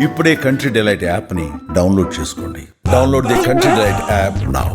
ఇప్పుడే country delight యాప్ని download చేసుకోండి. Download the country delight app now.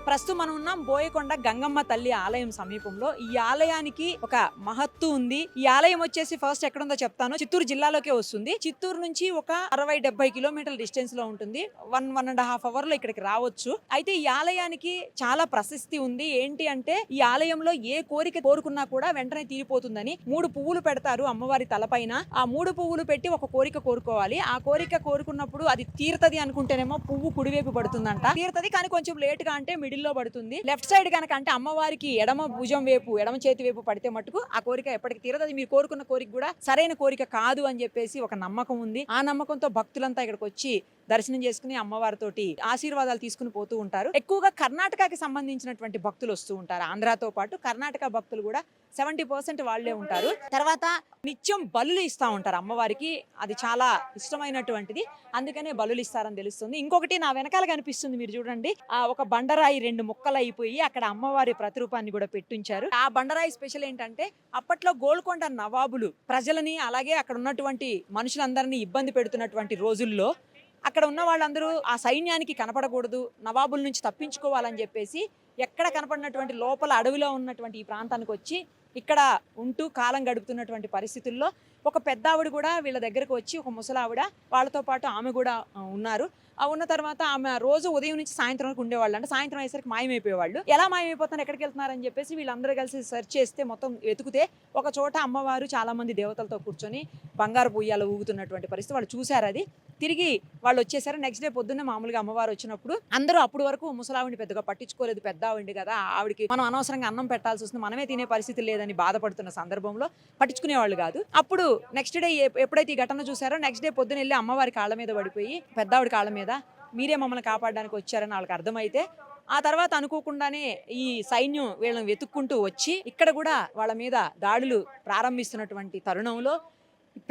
ప్రస్తుతం మనం ఉన్నాం బోయకొండ గంగమ్మ తల్లి ఆలయం సమీపంలో. ఈ ఆలయానికి ఒక మహత్తు ఉంది. ఈ ఆలయం వచ్చేసి ఫస్ట్ ఎక్కడుందో చెప్తాను. చిత్తూరు జిల్లాలోకే వస్తుంది. చిత్తూరు నుంచి ఒక 60-70 కిలోమీటర్ల డిస్టెన్స్ లో ఉంటుంది. 1.5 అవర్ లో ఇక్కడికి రావచ్చు. అయితే ఈ ఆలయానికి చాలా ప్రశస్తి ఉంది. ఏంటి అంటే ఈ ఆలయంలో ఏ కోరిక కోరుకున్నా కూడా వెంటనే తీరిపోతుందని 3 పువ్వులు పెడతారు అమ్మవారి తలపైన. ఆ 3 పువ్వులు పెట్టి ఒక కోరిక కోరుకోవాలి. ఆ కోరిక కోరుకున్నప్పుడు అది తీరుతది అనుకుంటేనేమో పువ్వు కుడివైపు పడుతుందంట. తీరుతది కానీ కొంచెం లేట్ గా అంటే మిడిల్ లో పడుతుంది. లెఫ్ట్ సైడ్ కనుక అంటే అమ్మవారికి ఎడమ భుజం వైపు ఎడమ చేతి వైపు పడితే మట్టుకు ఆ కోరిక ఎప్పటికి తీరదు. అది మీరు కోరుకున్న కోరిక కూడా సరైన కోరిక కాదు అని చెప్పేసి ఒక నమ్మకం ఉంది. ఆ నమ్మకంతో భక్తులంతా ఇక్కడికి వచ్చి దర్శనం చేసుకుని అమ్మవారితోటి ఆశీర్వాదాలు తీసుకుని పోతూ ఉంటారు. ఎక్కువగా కర్ణాటకకి సంబంధించినటువంటి భక్తులు వస్తూ ఉంటారు. ఆంధ్రాతో పాటు కర్ణాటక భక్తులు కూడా 70% వాళ్లే ఉంటారు. తర్వాత నిత్యం బలులు ఇస్తా ఉంటారు అమ్మవారికి. అది చాలా ఇష్టమైనటువంటిది, అందుకనే బలులు ఇస్తారని తెలుస్తుంది. ఇంకొకటి నా వెనకాల కనిపిస్తుంది, మీరు చూడండి. ఒక బండరాయి 2 ముక్కలు అయిపోయి అక్కడ అమ్మవారి ప్రతిరూపాన్ని కూడా పెట్టించారు. ఆ బండరాయి స్పెషల్ ఏంటంటే అప్పట్లో గోల్కొండ నవాబులు ప్రజలని అలాగే అక్కడ ఉన్నటువంటి మనుషులందరినీ ఇబ్బంది పెడుతున్నటువంటి రోజుల్లో అక్కడ ఉన్న వాళ్ళందరూ ఆ సైన్యానికి కనపడకూడదు, నవాబుల నుంచి తప్పించుకోవాలని చెప్పేసి ఎక్కడ కనపడినటువంటి లోపల అడవిలో ఉన్నటువంటి ఈ ప్రాంతానికి వచ్చి ఇక్కడ ఉంటూ కాలం గడుపుతున్నటువంటి పరిస్థితుల్లో ఒక పెద్ద ఆవిడ కూడా వీళ్ళ దగ్గరకు వచ్చి, ఒక ముసలావిడ, వాళ్ళతో పాటు ఆమె కూడా ఉన్నారు. ఉన్న తర్వాత ఆమె రోజు ఉదయం నుంచి సాయంత్రం వరకు ఉండేవాళ్ళు. అంటే సాయంత్రం అయ్యేసరికి మాయమైపోయేవాళ్ళు. ఎలా మాయమైపోతున్నారు, ఎక్కడికి వెళ్తున్నారని చెప్పేసి వీళ్ళందరూ కలిసి సెర్చ్ చేస్తే మొత్తం వెతికితే ఒక చోట అమ్మవారు చాలా మంది దేవతలతో కూర్చొని బంగారు పొయ్యాలు ఊగుతున్నటువంటి పరిస్థితి వాళ్ళు చూశారు. అది తిరిగి వాళ్ళు వచ్చేసారు. నెక్స్ట్ డే పొద్దున్న మామూలుగా అమ్మవారు వచ్చినప్పుడు అందరూ అప్పుడు వరకు ముసలావిడిని పెద్దగా పట్టించుకోలేదు. పెద్ద ఆవిడ కదా, ఆవిడికి మనం అనవసరంగా అన్నం పెట్టాల్సి వస్తుంది, మనమే తినే పరిస్థితి లేదని బాధపడుతున్న సందర్భంలో పట్టించుకునేవాళ్ళు కాదు. అప్పుడు నెక్స్ట్ డే ఎప్పుడైతే ఈ ఘటన చూసారో నెక్స్ట్ డే పొద్దున వెళ్ళి అమ్మవారి కాళ్ళ మీద పడిపోయి, పెద్ద ఆవిడ కాళ్ళ మీద, మీరే మమ్మల్ని కాపాడడానికి వచ్చారని వాళ్ళకి అర్థమైతే ఆ తర్వాత అనుకోకుండానే ఈ సైన్యం వీళ్ళని వెతుక్కుంటూ వచ్చి ఇక్కడ కూడా వాళ్ళ మీద దాడులు ప్రారంభిస్తున్నటువంటి తరుణంలో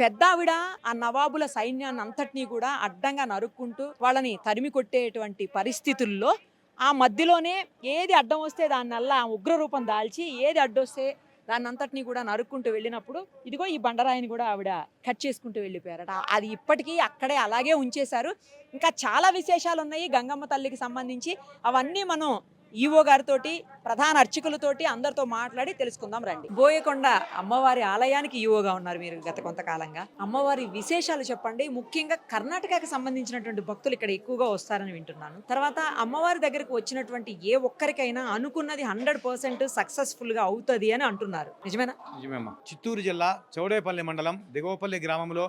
పెద్ద ఆవిడ ఆ నవాబుల సైన్యాన్ని అంతటినీ కూడా అడ్డంగా నరుక్కుంటూ వాళ్ళని తరిమి కొట్టేటువంటి పరిస్థితుల్లో ఆ మధ్యలోనే ఏది అడ్డం వస్తే దాన్నల్లా ఉగ్ర రూపం దాల్చి, ఏది అడ్డొస్తే దాన్ని అంతటినీ కూడా నరుక్కుంటూ వెళ్ళినప్పుడు ఇదిగో ఈ బండరాయిని కూడా ఆవిడ కట్ చేసుకుంటూ వెళ్ళిపోయారట. అది ఇప్పటికీ అక్కడే అలాగే ఉంచేశారు. ఇంకా చాలా విశేషాలు ఉన్నాయి గంగమ్మ తల్లికి సంబంధించి. అవన్నీ మనం ఈవో గారితోటి, ప్రధాన అర్చకులతోటి అందరితో మాట్లాడి తెలుసుకుందాం రండి. బోయకొండ అమ్మవారి ఆలయానికి ఈవోగా ఉన్నారు మీరు గత కొంతకాలంగా. అమ్మవారి విశేషాలు చెప్పండి. ముఖ్యంగా కర్ణాటకకి సంబంధించినటువంటి భక్తులు ఇక్కడ ఎక్కువగా వస్తారని వింటున్నాను. తర్వాత అమ్మవారి దగ్గరకు వచ్చినటువంటి ఏ ఒక్కరికైనా అనుకున్నది 100% సక్సెస్ఫుల్ గా అవుతుంది అని అంటున్నారు. నిజమేనా? నిజమేమ్మా. చిత్తూరు జిల్లా చౌడేపల్లి మండలం దిగువపల్లి గ్రామంలో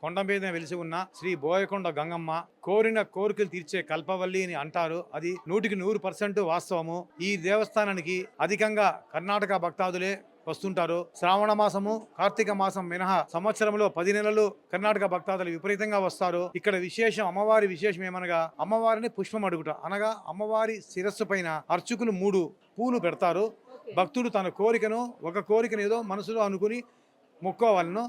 కొండ మీద వెలిసి ఉన్న శ్రీ బోయకొండ గంగమ్మ కోరిన కోరికలు తీర్చే కల్పవల్లి అని అంటారు. అది 100% వాస్తవము. ఈ దేవస్థానానికి అధికంగా కర్ణాటక భక్తాదులే వస్తుంటారు. శ్రావణ మాసము, కార్తీక మాసం మినహా సంవత్సరంలో 10 నెలలు కర్ణాటక భక్తాదులు విపరీతంగా వస్తారు. ఇక్కడ విశేషం, అమ్మవారి విశేషం ఏమనగా అమ్మవారిని పుష్పం అడుగుట, అనగా అమ్మవారి శిరస్సు పైన అర్చకులు 3 పూలు పెడతారు. భక్తుడు తన కోరికను, ఒక కోరికను ఏదో మనసులో అనుకుని మొక్కోవాలను.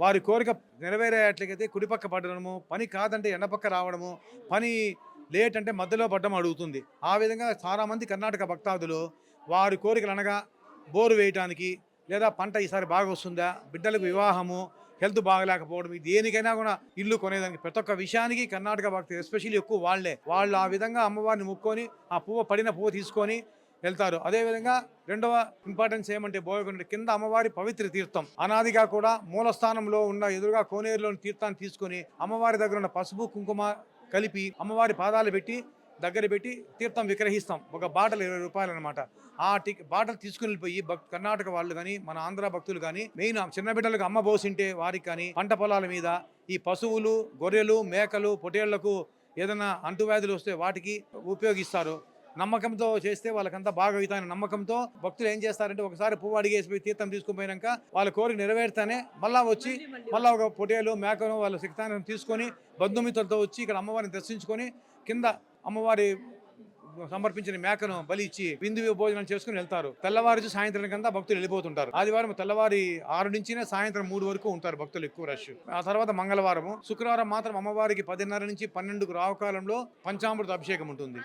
వారి కోరిక నెరవేరేట్లయితే కుడిపక్క పడడము, పని కాదంటే ఎండపక్క రావడము, పని లేట్ అంటే మధ్యలో పడ్డం అడుగుతుంది. ఆ విధంగా చాలామంది కర్ణాటక భక్తాదులు వారి కోరికలు అనగా బోరు వేయటానికి, లేదా పంట ఈసారి బాగా వస్తుందా, బిడ్డలకు వివాహము, హెల్త్ బాగలేకపోవడం, దేనికైనా కూడా ఇల్లు కొనేదానికి ప్రతి ఒక్క విషయానికి కర్ణాటక భక్తులు ఎస్పెషల్లీ ఎక్కువ వాళ్ళు ఆ విధంగా అమ్మవారిని ముక్కొని ఆ పడిన పువ్వు తీసుకొని వెళ్తారు. అదేవిధంగా రెండవ ఇంపార్టెన్స్ ఏమంటే బోయకొండ కింద అమ్మవారి పవిత్ర తీర్థం. అనాదిగా కూడా మూలస్థానంలో ఉన్న ఎదురుగా కోనేరులోని తీర్థాన్ని తీసుకొని అమ్మవారి దగ్గర ఉన్న పసుపు కుంకుమ కలిపి అమ్మవారి పాదాలు పెట్టి దగ్గర పెట్టి తీర్థం విక్రహిస్తాం. ఒక బాటలు 20 రూపాయలు అనమాట. ఆ బాటలు తీసుకుని వెళ్ళిపోయి కర్ణాటక వాళ్ళు కానీ, మన ఆంధ్ర భక్తులు కానీ, మెయిన్ చిన్న బిడ్డలకు అమ్మ పోసింటే వారికి కానీ, పంట పొలాల మీద ఈ పశువులు, గొర్రెలు, మేకలు, పొటేళ్లకు ఏదైనా అంటువ్యాధులు వస్తే వాటికి ఉపయోగిస్తారు. నమ్మకంతో చేస్తే వాళ్ళకంతా బాగా అవుతాయని నమ్మకంతో భక్తులు ఏం చేస్తారంటే ఒకసారి పువ్వు అడిగేసిపోయి తీర్థం తీసుకుపోయినాక వాళ్ళ కోరిక నెరవేరుతానే మళ్ళా వచ్చి మళ్ళా ఒక పొటేలు మేకను వాళ్ళ శక్తాన్ని తీసుకొని బంధుమిత్రులతో వచ్చి ఇక్కడ అమ్మవారిని దర్శించుకొని కింద అమ్మవారి సమర్పించిన మేకను బలి ఇచ్చి విందు భోజనం చేసుకుని వెళ్తారు. తెల్లవారు సాయంత్రం కింద భక్తులు వెళ్ళిపోతుంటారు. ఆదివారం తెల్లవారి 6 నుంచి సాయంత్రం 3 వరకు ఉంటారు భక్తులు, ఎక్కువ రష్. ఆ తర్వాత మంగళవారము, శుక్రవారం మాత్రం అమ్మవారికి 10:30 నుంచి 12కు రావుకాలంలో పంచామృత అభిషేకం ఉంటుంది.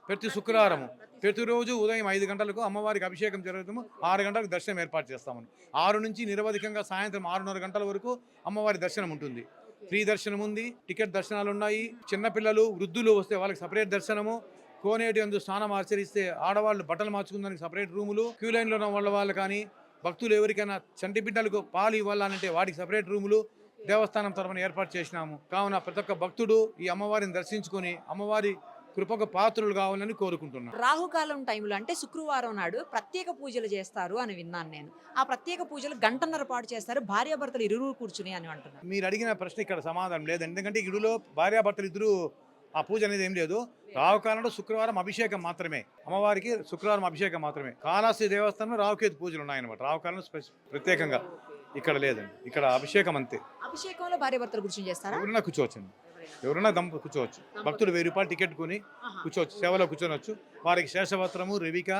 ప్రతి శుక్రవారము ప్రతిరోజు ఉదయం 5 గంటలకు అమ్మవారికి అభిషేకం జరుగుతాము. 6 గంటలకు దర్శనం ఏర్పాటు చేస్తాము. 6 నుంచి నిరవధికంగా సాయంత్రం 6:30 గంటల వరకు అమ్మవారి దర్శనం ఉంటుంది. ఫ్రీ దర్శనం ఉంది, టికెట్ దర్శనాలు ఉన్నాయి. చిన్నపిల్లలు వృద్ధులు వస్తే వాళ్ళకి సపరేట్ దర్శనము. కోనేటి అందు స్నానం ఆచరిస్తే ఆడవాళ్ళు బట్టలు మార్చుకుందానికి సపరేట్ రూములు, క్యూ లైన్లో ఉన్న వాళ్ళు కానీ భక్తులు ఎవరికైనా చంటి బిడ్డలకు పాలు ఇవ్వాలంటే వాటికి సపరేట్ రూములు దేవస్థానం తరఫున ఏర్పాటు చేసినాము. కావున ప్రతి ఒక్క భక్తుడు ఈ అమ్మవారిని దర్శించుకొని అమ్మవారి కృపకు పాత్రులు కావాలని కోరుకుంటున్నాను. రాహుకాలం టైంలో అంటే శుక్రవారం నాడు ప్రత్యేక పూజలు చేస్తారు అని విన్నాను నేను. ఆ ప్రత్యేక పూజలు గంటన్నర పాటు చేస్తారు, భార్యాభర్తలు ఇరువురు కూర్చుని అని అంటున్నారు. మీరు అడిగిన ప్రశ్న ఇక్కడ సమాధానం లేదు. ఎందుకంటే ఇడులో భార్యాభర్తలు ఇద్దరు ఆ పూజ అనేది ఏం లేదు. రావుకాలంలో శుక్రవారం అభిషేకం మాత్రమే, అమ్మవారికి శుక్రవారం అభిషేకం మాత్రమే. కాళహస్తి దేవస్థానంలో రావుకేతు పూజలు ఉన్నాయన్నమాట. రావుకాలంలో ప్రత్యేకంగా ఇక్కడ లేదండి, ఇక్కడ అభిషేకం అంతే. అభిషేకంలో భార్యాభర్తలు కూర్చొని చేస్తారా? ఎవరైనా కూర్చోవచ్చండి, ఎవరైనా కూర్చోవచ్చు. భక్తులు 1000 రూపాయలు టికెట్ కొని కూర్చోవచ్చు, సేవలో కూర్చోవచ్చు. వారికి శేషవస్త్రము, రెవిక,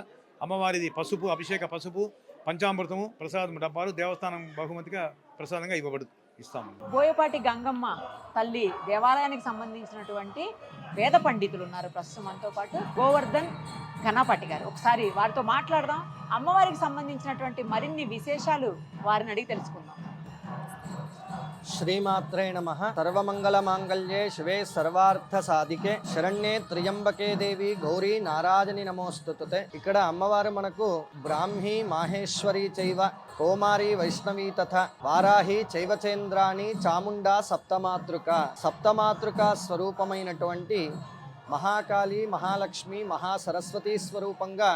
అమ్మవారిది పసుపు, అభిషేక పసుపు, పంచామృతము, ప్రసాదం డబ్బాలు దేవస్థానం బహుమతిగా ప్రసాదంగా ఇస్తాము. బోయపాటి గంగమ్మ తల్లి దేవాలయానికి సంబంధించినటువంటి వేద పండితులు ఉన్నారు ప్రస్తుతం మనతో పాటు. గోవర్ధన్ ఘనపాటి గారు, ఒకసారి వారితో మాట్లాడదాం. అమ్మవారికి సంబంధించినటువంటి మరిన్ని విశేషాలు వారిని అడిగి తెలుసుకుందాం. శ్రీమాత్రే నమః. సర్వమంగళ మాంగళ్యే శివే సర్వార్థ సాధికే శరణ్యే త్ర్యంబకే దేవి గౌరీ నారాయణి నమోస్తుతే. ఇక్కడ అమ్మవారు మనకు బ్రాహ్మీ మాహేశ్వరి చైవ కౌమారి వైష్ణవి తథా వారాహి చైవచేంద్రాణి చాముండా సప్తమాతృక స్వరూపమైనటువంటి మహాకాళి, మహాలక్ష్మి, మహాసరస్వతి స్వరూపంగా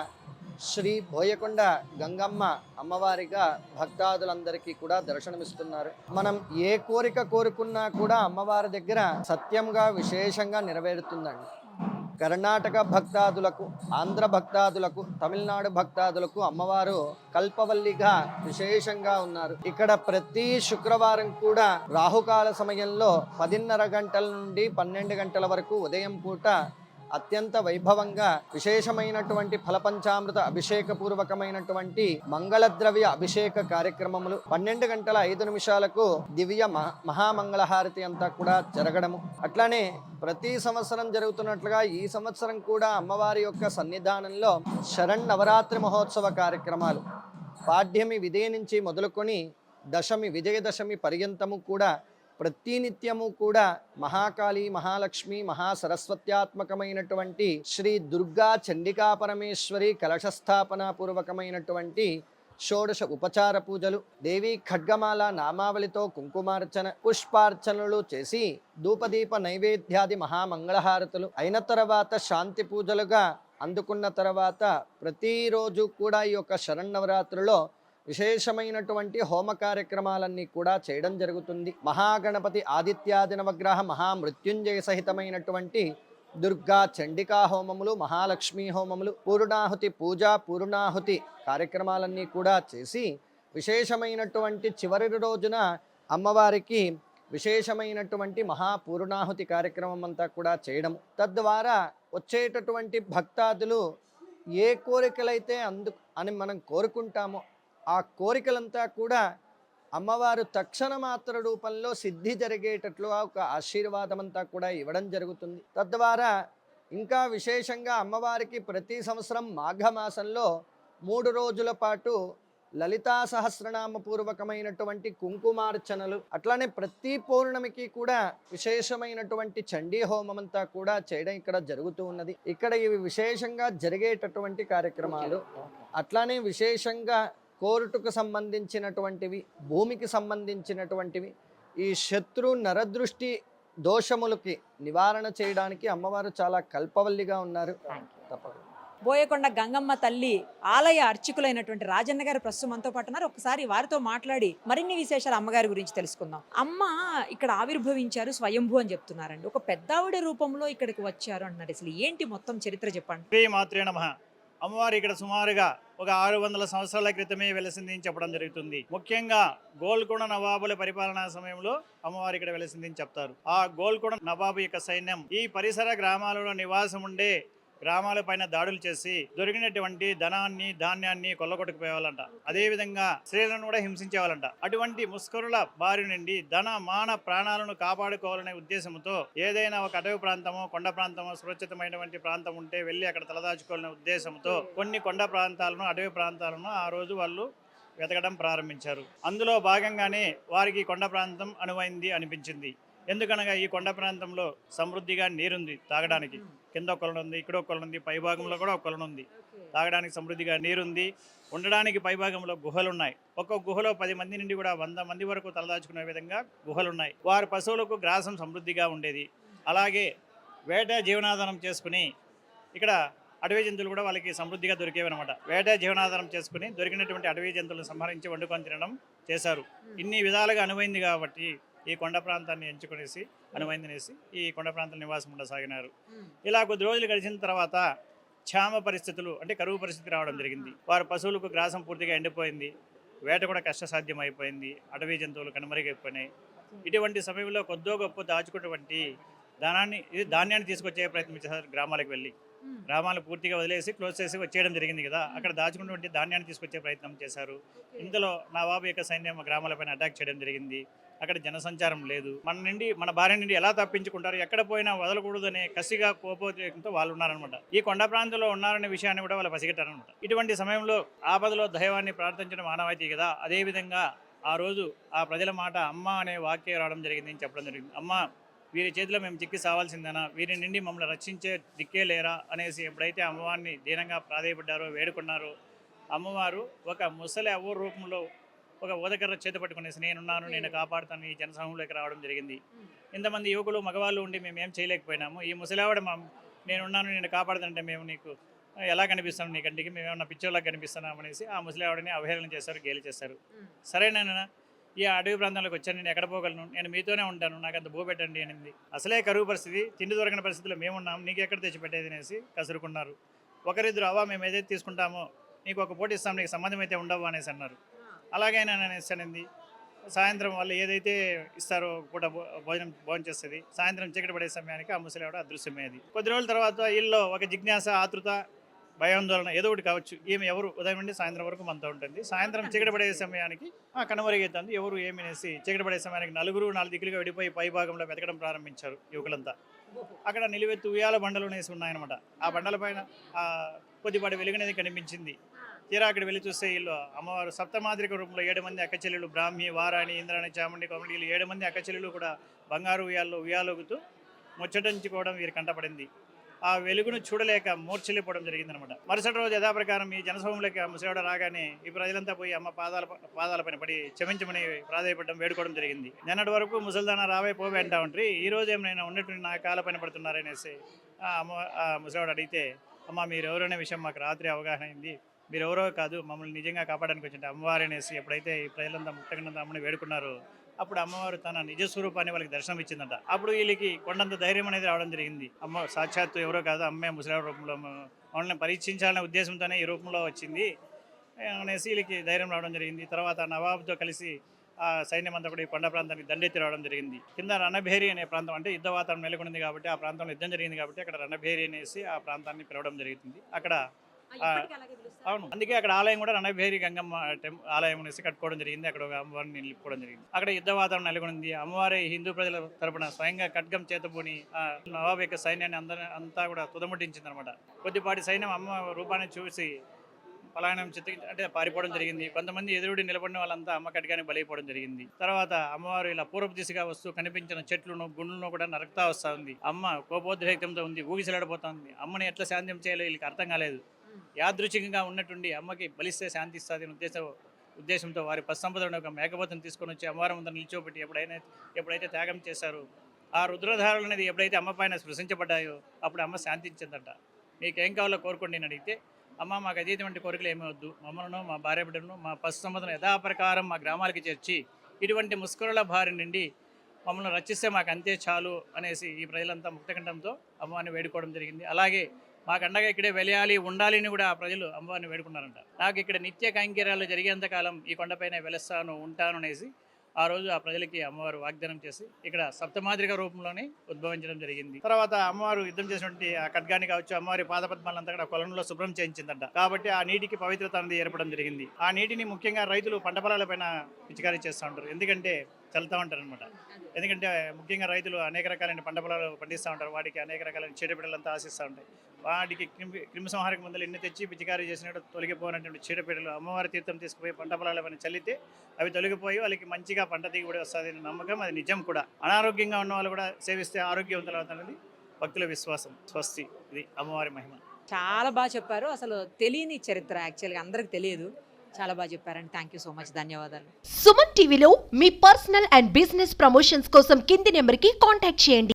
శ్రీ బోయకొండ గంగమ్మ అమ్మవారిగా భక్తాదులందరికీ కూడా దర్శనమిస్తున్నారు. మనం ఏ కోరిక కోరుకున్నా కూడా అమ్మవారి దగ్గర సత్యంగా విశేషంగా నెరవేరుతుందండి. కర్ణాటక భక్తాదులకు, ఆంధ్ర భక్తాదులకు, తమిళనాడు భక్తాదులకు అమ్మవారు కల్పవల్లిగా విశేషంగా ఉన్నారు. ఇక్కడ ప్రతి శుక్రవారం కూడా రాహుకాల సమయంలో 10:30 గంటల నుండి 12 గంటల వరకు ఉదయం పూట అత్యంత వైభవంగా విశేషమైనటువంటి ఫలపంచామృత అభిషేక పూర్వకమైనటువంటి మంగళద్రవ్య అభిషేక కార్యక్రమములు, 12 గంటల 5 నిమిషాలకు దివ్య మహామంగళహారతి అంతా కూడా జరగడము. అట్లానే ప్రతి సంవత్సరం జరుగుతున్నట్లుగా ఈ సంవత్సరం కూడా అమ్మవారి యొక్క సన్నిధానంలో శరన్నవరాత్రి మహోత్సవ కార్యక్రమాలు పాడ్యమి విదే నుంచి మొదలుకొని దశమి, విజయదశమి పర్యంతము కూడా ప్రతినిత్యము కూడా మహాకాళి, మహాలక్ష్మి, మహాసరస్వత్యాత్మకమైనటువంటి శ్రీ దుర్గా చండికా పరమేశ్వరి కలశస్థాపన పూర్వకమైనటువంటి షోడశ ఉపచార పూజలు, దేవి ఖడ్గమాల నామావళితో కుంకుమార్చన, పుష్పార్చనలు చేసి ధూపదీప నైవేద్యాది మహామంగళహారతులు అయిన తర్వాత శాంతి పూజలుగా అందుకున్న తర్వాత ప్రతిరోజు కూడా ఈ యొక్క శరన్నవరాత్రిలో విశేషమైనటువంటి హోమ కార్యక్రమాలన్నీ కూడా చేయడం జరుగుతుంది. మహాగణపతి ఆదిత్యాది నవగ్రహ మహామృత్యుంజయ సహితమైనటువంటి దుర్గా చండికా హోమములు, మహాలక్ష్మీ హోమములు, పూర్ణాహుతి పూజ, పూర్ణాహుతి కార్యక్రమాలన్నీ కూడా చేసి విశేషమైనటువంటి చివరి రోజున అమ్మవారికి విశేషమైనటువంటి మహాపూర్ణాహుతి కార్యక్రమం అంతా కూడా చేయడం. తద్వారా వచ్చేటటువంటి భక్తాదులు ఏ కోరికలైతే అని మనం కోరుకుంటామో ఆ కోరికలంతా కూడా అమ్మవారు తక్షణ మాత్ర రూపంలో సిద్ధి జరిగేటట్లుగా ఒక ఆశీర్వాదం అంతా కూడా ఇవ్వడం జరుగుతుంది. తద్వారా ఇంకా విశేషంగా అమ్మవారికి ప్రతి సంవత్సరం మాఘమాసంలో 3 రోజుల పాటు లలితా సహస్రనామ పూర్వకమైనటువంటి కుంకుమార్చనలు, అట్లానే ప్రతి పౌర్ణమికి కూడా విశేషమైనటువంటి చండీ హోమం అంతా కూడా చేయడం ఇక్కడ జరుగుతూ ఉన్నది. ఇక్కడ ఇవి విశేషంగా జరిగేటటువంటి కార్యక్రమాలు. అట్లానే విశేషంగా కోర్టుకు సంబంధించినటువంటివి, భూమికి సంబంధించినటువంటివి, ఈ శత్రు నరదృష్టి దోషములకి నివారణ చేయడానికి అమ్మవారు చాలా కల్పవల్లిగా ఉన్నారు. తప్పకుండా బోయకొండ గంగమ్మ తల్లి ఆలయ అర్చకులైనటువంటి రాజన్న గారు ప్రస్తుతం మనతో పాటు ఉన్నారు. ఒకసారి వారితో మాట్లాడి మరిన్ని విశేషాలు అమ్మగారి గురించి తెలుసుకుందాం. అమ్మ ఇక్కడ ఆవిర్భవించారు, స్వయంభూ అని చెప్తున్నారండి. ఒక పెద్దావిడ రూపంలో ఇక్కడికి వచ్చారు అంటున్నారు. అసలు ఏంటి మొత్తం చరిత్ర చెప్పండి. శ్రీ మాత్రే నమః. అమ్మవారు ఇక్కడ సుమారుగా ఒక 600 సంవత్సరాల క్రితమే వెలసింది అని చెప్పడం జరుగుతుంది. ముఖ్యంగా గోల్కొండ నవాబుల పరిపాలనా సమయంలో అమ్మవారు ఇక్కడ వెలసింది అని చెప్తారు. ఆ గోల్కొండ నవాబు యొక్క సైన్యం ఈ పరిసర గ్రామాలలో నివాసం ఉండే గ్రామాల పైన దాడులు చేసి దొరికినటువంటి ధనాన్ని ధాన్యాన్ని కొల్లగొట్టుకుపోయేవాళ్ళంట. అదేవిధంగా స్త్రీలను కూడా హింసించేవాళ్ళంట. అటువంటి ముస్కరుల బారి నుండి ధన మాన ప్రాణాలను కాపాడుకోవాలనే ఉద్దేశంతో ఏదైనా ఒక అటవీ ప్రాంతమో కొండ ప్రాంతమో సురక్షితమైనటువంటి ప్రాంతం ఉంటే వెళ్ళి అక్కడ తలదాచుకోవాలనే ఉద్దేశంతో కొన్ని కొండ ప్రాంతాలను అటవీ ప్రాంతాలను ఆ రోజు వాళ్ళు వెతకడం ప్రారంభించారు. అందులో భాగంగానే వారికి కొండ ప్రాంతం అనువైంది అనిపించింది. ఎందుకనగా ఈ కొండ ప్రాంతంలో సమృద్ధిగా నీరుంది తాగడానికి. కింద ఒక కొలను ఉంది, ఇక్కడ ఒక కొలను ఉంది, పైభాగంలో కూడా ఒక కొలను ఉంది. తాగడానికి సమృద్ధిగా నీరుంది. ఉండడానికి పైభాగంలో గుహలు ఉన్నాయి. ఒక్కొక్క గుహలో 10 మంది నుండి కూడా 100 మంది వరకు తలదాచుకునే విధంగా గుహలు ఉన్నాయి. వారి పశువులకు గ్రాసం సమృద్ధిగా ఉండేది. అలాగే వేట జీవనాధారం చేసుకుని ఇక్కడ అటవీ జంతువులు కూడా వాళ్ళకి సమృద్ధిగా దొరికేవి అనమాట. వేట జీవనాధారం చేసుకుని దొరికినటువంటి అటవీ జంతువులను సంహరించి వండుకొని తినడం చేశారు. ఇన్ని విధాలుగా అనువైంది కాబట్టి ఈ కొండ ప్రాంతాన్ని ఎంచుకునేసి అనువైందనేసి ఈ కొండ ప్రాంతం నివాసం ఉండసాగినారు. ఇలా కొద్ది రోజులు గడిచిన తర్వాత క్షామ పరిస్థితులు అంటే కరువు పరిస్థితి రావడం జరిగింది. వారి పశువులకు గ్రాసం పూర్తిగా ఎండిపోయింది. వేట కూడా కష్టసాధ్యం అయిపోయింది. అటవీ జంతువులు కనుమరుగైపోయినాయి. ఇటువంటి సమయంలో కొద్దో గొప్ప దాచుకున్నటువంటి ధాన్యాన్ని తీసుకొచ్చే ప్రయత్నం చేశారు. గ్రామాలకు వెళ్ళి గ్రామాలు పూర్తిగా వదిలేసి క్లోజ్ చేసి వచ్చేయడం జరిగింది కదా. అక్కడ దాచుకున్నటువంటి ధాన్యాన్ని తీసుకొచ్చే ప్రయత్నం చేశారు. ఇందులో నవాబు యొక్క సైన్యం గ్రామాలపైన అటాక్ చేయడం జరిగింది. అక్కడ జనసంచారం లేదు. మన భార్య నుండి ఎలా తప్పించుకుంటారు, ఎక్కడ పోయినా వదలకూడదు అనే కసిగా కోపోద్రేకంతో వాళ్ళు ఉన్నారనమాట. ఈ కొండ ప్రాంతంలో ఉన్నారనే విషయాన్ని కూడా వాళ్ళు పసిగట్టారనమాట. ఇటువంటి సమయంలో ఆపదలో దైవాన్ని ప్రార్థించడం మానవాయితీ కదా. అదేవిధంగా ఆ రోజు ఆ ప్రజల మాట అమ్మ అనే వాక్యం రావడం జరిగింది అని చెప్పడం జరిగింది. అమ్మ, వీరి చేతిలో మేము చిక్కి సావాల్సిందేనా, వీరి నుండి మమ్మల్ని రక్షించే దిక్కే లేరా అనేసి ఎప్పుడైతే అమ్మవారిని దీనంగా ప్రాధేయపడ్డారో, వేడుకున్నారో, అమ్మవారు ఒక ముసలి అవ్వ రూపంలో ఒక ఉదకర్ర చేత పట్టుకునేసి నేనున్నాను, నేను కాపాడుతాను ఈ జనసమూహంలోకి రావడం జరిగింది. ఇంతమంది యువకులు మగవాళ్ళు ఉండి మేము ఏం చేయలేకపోయినాము. ఈ ముసలివాడ నేనున్నాను, నేను కాపాడుతానంటే మేము నీకు ఎలా కనిపిస్తాను, నీ కంటికి మేమేమన్నా పిచ్చోళ్ళకి కనిపిస్తున్నాం అనేసి ఆ ముసలివాడిని అవహేళన చేశారు, గేలి చేశారు. సరేనా, ఈ అడవి ప్రాంతంలోకి వచ్చాను, నేను ఎక్కడ పోగలను, నేను మీతోనే ఉంటాను, నాకు అంత భూ పెట్టండి అనింది. అసలే కరువు పరిస్థితి, తిండి దొరకని పరిస్థితుల్లో మేమున్నాం, నీకు ఎక్కడ తెచ్చిపెట్టేది అనేసి కసురుకున్నారు. ఒకరిద్దరు అవ్వ మేము ఏదైతే తీసుకుంటామో నీకు ఒక పోటీ ఇస్తాం, నీకు సంబంధం అయితే ఉండవు అనేసి అన్నారు. అలాగే నేను అనేసి అనింది. సాయంత్రం వాళ్ళు ఏదైతే ఇస్తారో పూట భోజనం చేస్తుంది. సాయంత్రం చీకటి పడే సమయానికి ఆ ముసలివాడు అదృశ్యమయ్యేది. కొద్ది రోజుల తర్వాత వీళ్ళు ఒక జిజ్ఞాస, ఆతృత, భయాందోళన ఏదో ఒకటి కావచ్చు. ఈమె ఎవరు ఉదయం నుండి సాయంత్రం వరకు మనతో ఉంటుంది. సాయంత్రం చీకటి పడే సమయానికి కనుమరుగైతుంది. ఎవరు ఏమినేసి చీకటి పడే సమయానికి 4 దిక్కులుగా విడిపోయి పై భాగంలో వెతకడం ప్రారంభించారు యువకులంతా. అక్కడ నిలువెత్తు ఉయ్యాల బండలు వేసి ఉన్నాయన్నమాట. ఆ బండల పైన కొద్దిపాటి వెలుగునేది కనిపించింది. తీరా అక్కడ వెళ్ళి చూస్తే వీళ్ళు అమ్మవారు సప్తమాద్రిక రూపంలో 7 మంది అక్కచెల్లెలు, బ్రాహ్మి, వారాణి, ఇంద్రాణి, చాముండి, కోమడి, వీళ్ళు 7 మంది అక్కచెల్లెలు కూడా బంగారు ఉయ్యాలొగుతూ ముచ్చటించుకోవడం వీరు కంటపడింది. ఆ వెలుగును చూడలేక మూర్ఛలిపోవడం జరిగిందనమాట. మరుసటి రోజు యథాప్రకారం ఈ జనసమూహంలోకి ఆ ముసలివాడ రాగానే ఈ ప్రజలంతా పోయి అమ్మ పాదాల పైన పడి క్షమించమని ప్రాధాయపడడం, వేడుకోవడం జరిగింది. నిన్నటి వరకు ముసలిదాన రావే పోవే అంటా ఉంటారు, ఈ రోజు ఏమైనా ఉన్నట్టు నా కాళ్ళ పైన పడుతున్నారనేసి ఆ ముసలివాడు అడిగితే, అమ్మ మీరు ఎవరనే విషయం మాకు రాత్రి అవగాహన అయింది, మీరు ఎవరో కాదు, మమ్మల్ని నిజంగా కాపాడడానికి వచ్చింటే అమ్మవారు అనేసి ఎప్పుడైతే ఈ ప్రజలంతా ముక్తగంగా అమ్మని వేడుకున్నారో అప్పుడు అమ్మవారు తన నిజ స్వరూపాన్ని వాళ్ళకి దర్శనం ఇచ్చిందంట. అప్పుడు వీళ్ళకి కొండంత ధైర్యం అనేది రావడం జరిగింది. అమ్మ సాక్షాత్తు ఎవరో కాదు, అమ్మే ముసలివాడి రూపంలో మమ్మల్ని పరీక్షించాలనే ఉద్దేశంతోనే ఈ రూపంలో వచ్చింది అనేసి వీళ్ళకి ధైర్యం రావడం జరిగింది. తర్వాత నవాబుతో కలిసి ఆ సైన్యం అంతా కూడా ఈ కొండ ప్రాంతానికి దండెత్తి రావడం జరిగింది. కింద రణభేరి అనే ప్రాంతం, అంటే యుద్ధ వాతావరణం నెలకొంది కాబట్టి ఆ ప్రాంతంలో యుద్ధం జరిగింది కాబట్టి అక్కడ రణభేరి అనేసి ఆ ప్రాంతాన్ని పిలవడం జరుగుతుంది. అక్కడ అవును, అందుకే అక్కడ ఆలయం కూడా రణభేరి గంగమ్మ ఆలయం అనేసి కట్టుకోవడం జరిగింది. అక్కడ ఒక అమ్మవారిని నిలుపుకోవడం జరిగింది. అక్కడ యుద్ధ వాతావరణం నెలకొంది. అమ్మవారి హిందూ ప్రజల తరపున స్వయంగా ఖడ్గం చేతబూని ఆ నవాబు యొక్క సైన్యాన్ని అంతా కూడా తుదముట్టించింది అనమాట. కొద్దిపాటి సైన్యం అమ్మ రూపాన్ని చూసి పలాయనం అంటే పారిపోవడం జరిగింది. కొంతమంది ఎదురుడి నిలబడిన వాళ్ళంతా అమ్మ ఖడ్గానికి బలైపోవడం జరిగింది. తర్వాత అమ్మవారు ఇలా పూర్వపు దిశగా వస్తూ కనిపించిన చెట్లను గుండ్లను కూడా నరకుతా వస్తూ ఉంది. అమ్మ కోపోద్రేకంతో ఉంది, ఊగిసలాడిపోతుంది. అమ్మని ఎట్లా శాంతం చేయాలో వీళ్ళకి అర్థం కాలేదు. యాదృచ్ఛికంగా ఉన్నట్టుండి అమ్మకి బలిస్తే శాంతి ఇస్తుంది ఉద్దేశంతో వారి పశ్చంపదను ఒక మేకపోతను తీసుకొని వచ్చి అమ్మవారి ముందర నిల్చోబెట్టి ఎప్పుడైతే త్యాగం చేశారో ఆ రుద్రధారలు అనేది ఎప్పుడైతే అమ్మ పైన స్పృశించబడ్డాయో అప్పుడు అమ్మ శాంతించిందట. మీకు ఏం కావాలో కోరుకోండి అని అడిగితే, అమ్మ మాకు అదేటువంటి కోరికలు ఏమీ వద్దు, మమ్మల్ని మా భార్య బిడ్డలను మా పశు సంపదను యథాప్రకారం మా గ్రామాలకి చేర్చి ఇటువంటి ముస్కరుల బారి నుండి మమ్మల్ని రక్షిస్తే మాకు అంతే చాలు అనేసి ఈ ప్రజలంతా ముక్తకంఠంతో అమ్మవారిని వేడుకోవడం జరిగింది. అలాగే మాకు అండగా ఇక్కడే వెలయాలి ఉండాలి అని కూడా ఆ ప్రజలు అమ్మవారిని వేడుకున్నారంట. నాకు ఇక్కడ నిత్య కైంకర్యాలు జరిగేంతకాలం ఈ కొండపైన వెలుస్తాను ఉంటాను అనేసి ఆ రోజు ఆ ప్రజలకి అమ్మవారు వాగ్దానం చేసి ఇక్కడ సప్తమాద్రిక రూపంలోనే ఉద్భవించడం జరిగింది. తర్వాత అమ్మవారు యుద్ధం చేసినటువంటి ఆ ఖడ్గాని కావచ్చు, అమ్మవారి పాదపద్మాలంతా కూడా కొలంలో శుభ్రం చేయించిందంట. కాబట్టి ఆ నీటికి పవిత్రత అనేది ఏర్పడడం జరిగింది. ఆ నీటిని ముఖ్యంగా రైతులు పంట పొలాల పైన పిచికారీ చేస్తూ ఉంటారు, ఎందుకంటే చల్లుతూ ఉంటారు అనమాట. ఎందుకంటే ముఖ్యంగా రైతులు అనేక రకాలైన పంట పొలాలు పండిస్తూ ఉంటారు, వాటికి అనేక రకాలైన చీడపీడలంతా ఆశిస్తూ ఉంటాయి. వాటికి క్రిమిసంహారక మందులు ఎన్ని తెచ్చి పిచికారీ చేసినట్టు తొలగిపోయినటువంటి చీడపీడలు అమ్మవారి తీర్థం తీసుకుపోయి పంట పొలాల పైన చల్లితే అవి తొలగిపోయి వాళ్ళకి మంచిగా పంట దిగుబడి వస్తుంది అనే నమ్మకం, అది నిజం కూడా. అనారోగ్యంగా ఉన్న వాళ్ళు కూడా సేవిస్తే ఆరోగ్యవంతులు అవుతున్నది భక్తుల విశ్వాసం. స్వస్తి, ఇది అమ్మవారి మహిమ. చాలా బాగా చెప్పారు. అసలు తెలియని చరిత్ర యాక్చువల్గా అందరికి తెలియదు. చాలా బాగా చెప్పారండి. Thank you so much. ధన్యవాదాలు. సుమన్ టీవీలో మీ పర్సనల్ అండ్ బిజినెస్ ప్రమోషన్స్ కోసం కింది నెంబర్కి కాంటాక్ట్ చేయండి.